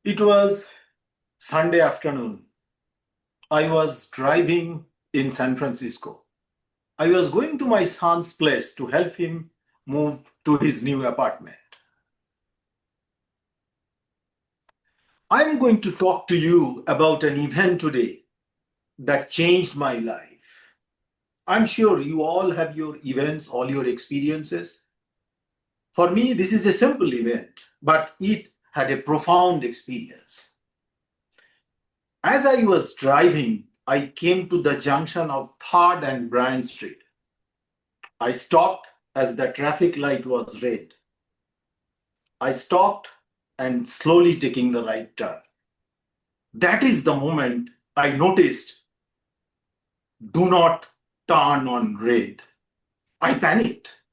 It was Sunday afternoon. I was driving in San Francisco. I was going to my son's place to help him move to his new apartment. I'm going to talk to you about an event today that changed my life. I'm sure you all have your events, all your experiences. For me, this is a simple event, but it had a profound experience. As I was driving, I came to the junction of 3rd and Bryan Street. I stopped as the traffic light was red. I stopped and slowly taking the right turn. That is the moment I noticed, do not turn on red. I panicked.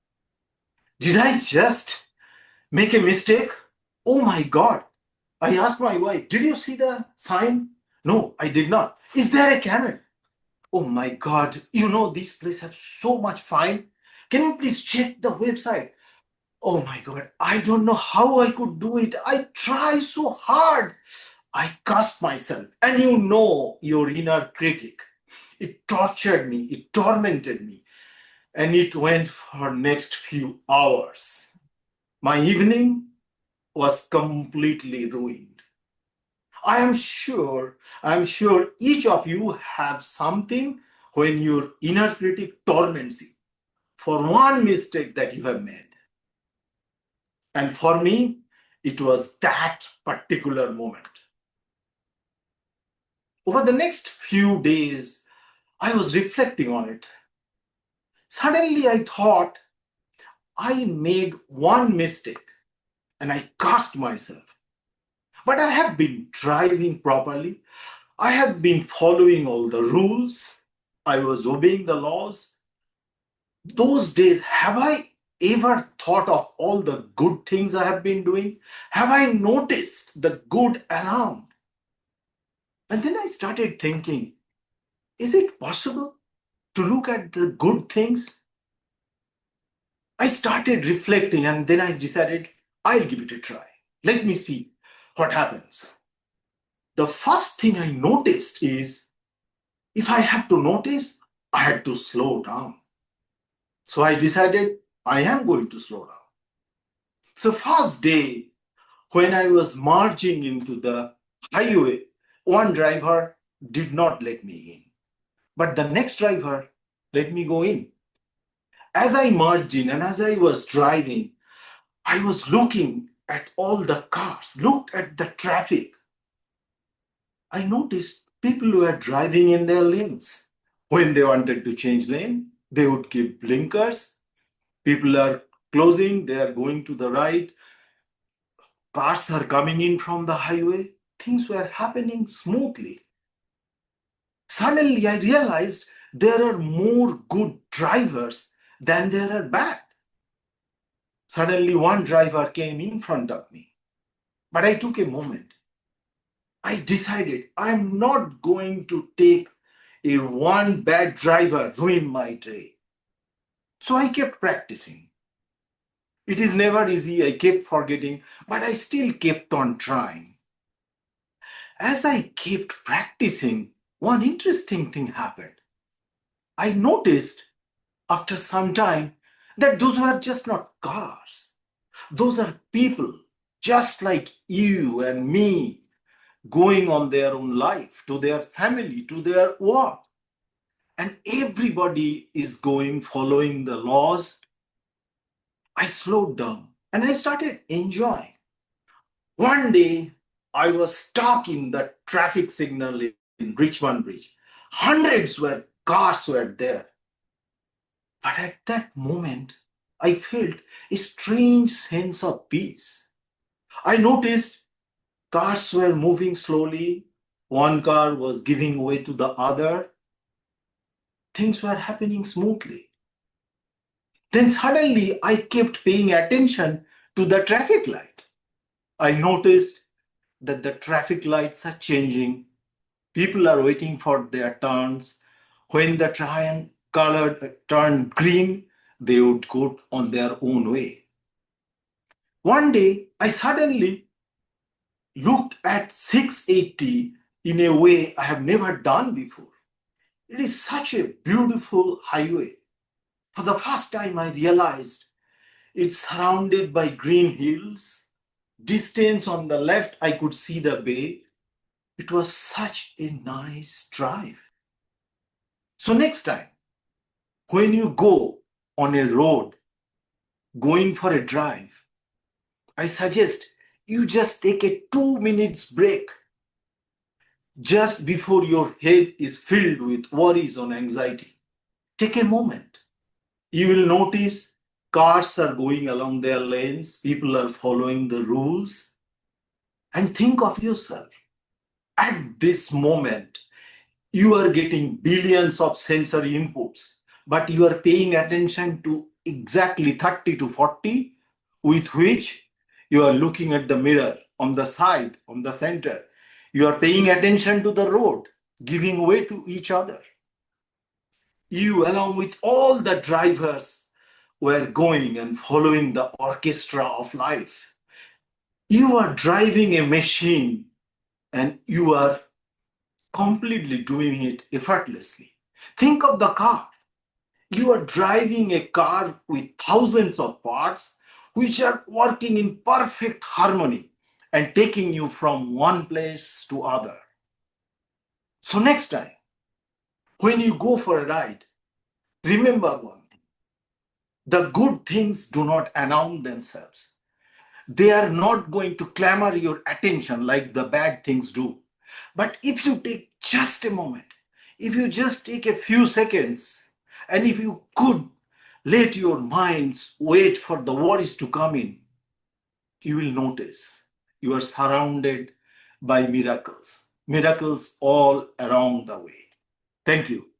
Did I just make a mistake? Oh my God. I asked my wife, did you see the sign? No, I did not. Is there a camera? Oh my God, this place has so much fine. Can you please check the website? Oh my God, I don't know how I could do it. I try so hard. I cursed myself. And your inner critic. It tortured me. It tormented me. And it went for next few hours. My evening was completely ruined. I'm sure each of you have something when your inner critic torments you for one mistake that you have made. And for me, it was that particular moment. Over the next few days, I was reflecting on it. Suddenly, I thought I made one mistake and I cursed myself. But I have been driving properly. I have been following all the rules. I was obeying the laws. Those days, have I ever thought of all the good things I have been doing? Have I noticed the good around? And then I started thinking, is it possible to look at the good things? I started reflecting and then I decided I'll give it a try. Let me see what happens. The first thing I noticed is if I had to notice, I had to slow down. So I decided I am going to slow down. So first day, when I was marching into the highway, one driver did not let me in. But the next driver let me go in. As I marched in and as I was driving, I was looking at all the cars, looked at the traffic. I noticed people who were driving in their lanes. When they wanted to change lane, they would give blinkers. People are closing, they are going to the right. Cars are coming in from the highway. Things were happening smoothly. Suddenly, I realized there are more good drivers than there are bad. Suddenly, one driver came in front of me. But I took a moment. I decided I'm not going to take a one bad driver ruin my day. So I kept practicing. It is never easy. I kept forgetting, but I still kept on trying. As I kept practicing, one interesting thing happened. I noticed after some time that those were just not cars. Those are people just like you and me going on their own life, to their family, to their work. And everybody is going following the laws. I slowed down and I started enjoying. One day, I was stuck in the traffic signal in Richmond Bridge. Hundreds were cars were there. But at that moment, I felt a strange sense of peace. I noticed cars were moving slowly. One car was giving way to the other. Things were happening smoothly. Then suddenly, I kept paying attention to the traffic light. I noticed that the traffic lights are changing. People are waiting for their turns. When the color turned green, they would go on their own way. One day, I suddenly looked at 680 in a way I have never done before. It is such a beautiful highway. For the first time, I realized it's surrounded by green hills. Distance on the left, I could see the bay. It was such a nice drive. So next time, when you go on a road, going for a drive, I suggest you just take a 2 minutes break just before your head is filled with worries or anxiety. Take a moment. You will notice cars are going along their lanes, people are following the rules, and think of yourself. At this moment, you are getting billions of sensory inputs, but you are paying attention to exactly 30 to 40, with which you are looking at the mirror on the side, on the center. You are paying attention to the road, giving way to each other. You, along with all the drivers, were going and following the orchestra of life. You are driving a machine and you are completely doing it effortlessly. Think of the car. You are driving a car with thousands of parts which are working in perfect harmony and taking you from one place to other. So next time, when you go for a ride, remember one thing. The good things do not announce themselves. They are not going to clamor your attention like the bad things do. But if you take just a moment, if you just take a few seconds, and if you could let your minds wait for the worries to come in, you will notice you are surrounded by miracles, miracles all around the way. Thank you.